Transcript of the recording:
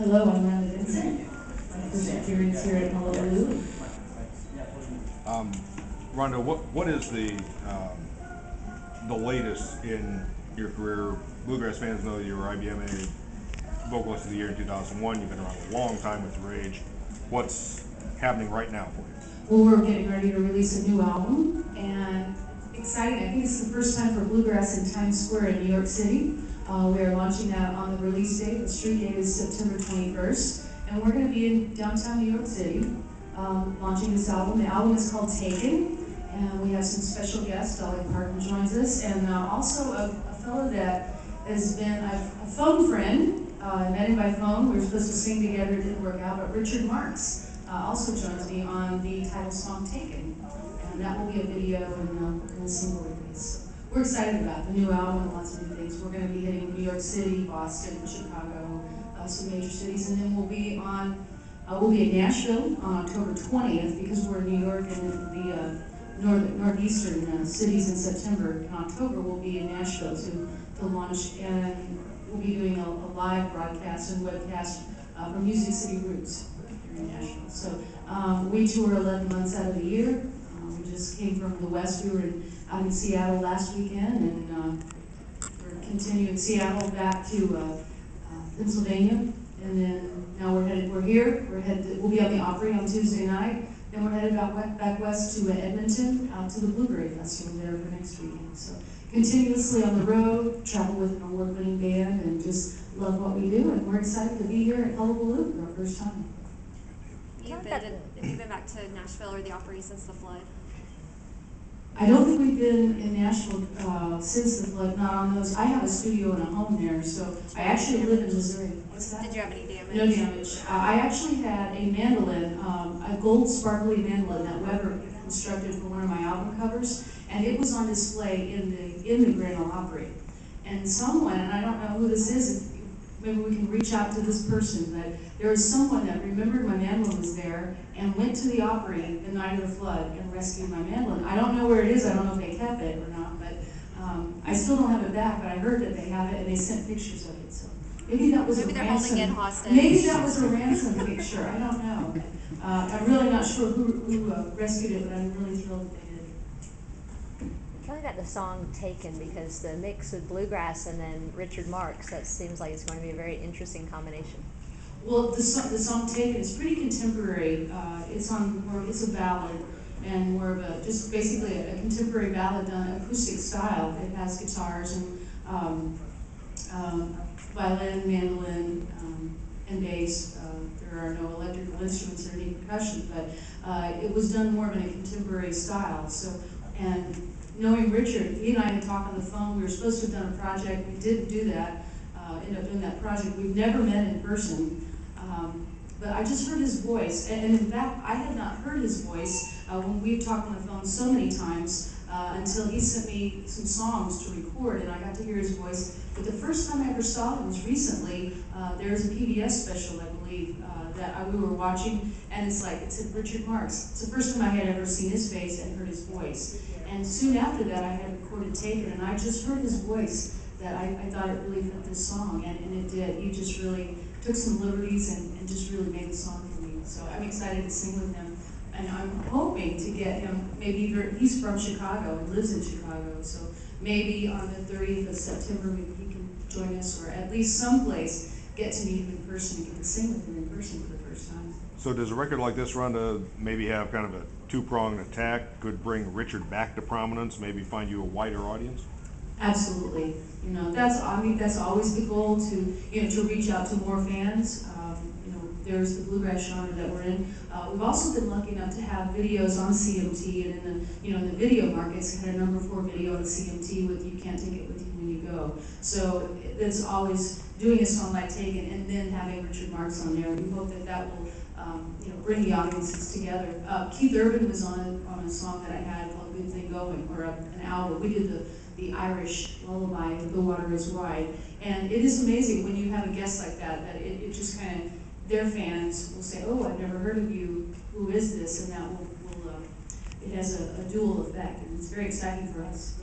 Hello, I'm Rhonda Vincent. My first appearance here at HullabaLOU. Rhonda, what is the latest in your career? Bluegrass fans know you were IBMA Vocalist of the Year in 2001. You've been around a long time with your age. What's happening right now for you? Well, we're getting ready to release a new album, and exciting. I think it's the first time for Bluegrass in Times Square in New York City. We are launching that on the release date. The street date is September 21st, and we're going to be in downtown New York City launching this album. The album is called Taken, and we have some special guests. Dolly Parton joins us, and also a fellow that has been a phone friend. I met him by phone. We were supposed to sing together. It didn't work out, but Richard Marks also joins me on the title song Taken, and that will be a video and a single release. We're excited about the new album and lots of new things. We're going to be hitting New York City, Boston, Chicago, some major cities, and then we'll be in Nashville on October 20th because we're in New York and the northeastern cities in September. In October, we'll be in Nashville to launch, and we'll be doing a live broadcast and webcast from Music City Roots here in Nashville. So we tour 11 months out of the year. We just came from the West. We were out in Seattle last weekend, and we're continuing Seattle back to Pennsylvania, and then now we're here. We'll be on the Opry on Tuesday night. Then we're headed back west to Edmonton, out to the Blueberry Festival there for next weekend. So continuously on the road, travel with an award-winning band, and just love what we do. And we're excited to be here at HullabaLOU for our first time. Have you been back to Nashville or the Opry since the flood? I don't think we've been in Nashville since the flood, not on those. I have a studio and a home there, so I actually live in Missouri. What's that? Did you have any damage? No damage. I actually had a mandolin, a gold sparkly mandolin that Weber constructed for one of my album covers, and it was on display in the Grand Ole Opry. And someone, and I don't know who this is, maybe we can reach out to this person, but there was someone that remembered my mandolin was there and went to the Opry the night of the flood and rescued my mandolin. I don't know where it is. I don't know if they kept it or not, but I still don't have it back, but I heard that they have it and they sent pictures of it. So maybe that was a ransom. Maybe they're holding it hostage. Maybe that was a ransom picture. I don't know. I'm really not sure who rescued it, but I'm really thrilled that they did. Tell me about the song Taken, because the mix with Bluegrass and then Richard Marks, that seems like it's going to be a very interesting combination. Well, the song Taken is pretty contemporary. It's a ballad, and more of just basically a contemporary ballad done acoustic style. It has guitars and violin, mandolin, and bass. There are no electrical instruments or any percussion, but it was done more in a contemporary style. So, and knowing Richard, he and I had talked on the phone. We were supposed to have done a project. We didn't do that. Ended up doing that project. We've never met in person. But I just heard his voice, and in fact, I had not heard his voice when we talked on the phone so many times until he sent me some songs to record, and I got to hear his voice. But the first time I ever saw him was recently. There's a PBS special, I believe, that we were watching, and it said Richard Marks. It's the first time I had ever seen his face and heard his voice. And soon after that, I had recorded Taken, and I just heard his voice that I thought it really fit this song, and it did. He just really took some liberties and just really made the song for me. So I'm excited to sing with him, and I'm hoping to get him, he's from Chicago and lives in Chicago, so maybe on the 30th of September he can join us, or at least someplace get to meet him in person and get to sing with him in person for the first time. So does a record like this, Rhonda, maybe have kind of a two-pronged attack? Could bring Richard back to prominence, maybe find you a wider audience? Absolutely. That's always the goal, to reach out to more fans. There's the bluegrass genre that we're in. We've also been lucky enough to have videos on CMT, and in the video markets, had a number 4 video on CMT with "You Can't Take It With You When You Go." So it's always doing a song like Taken and then having Richard Marks on there. We hope that will bring the audiences together. Keith Urban was on a song that I had called "Good Thing Going," or an album. We did the Irish lullaby, "The Water Is Wide," and it is amazing when you have a guest like that it just kind of, their fans will say, "Oh, I've never heard of you. Who is this?" And that will it has a dual effect, and it's very exciting for us.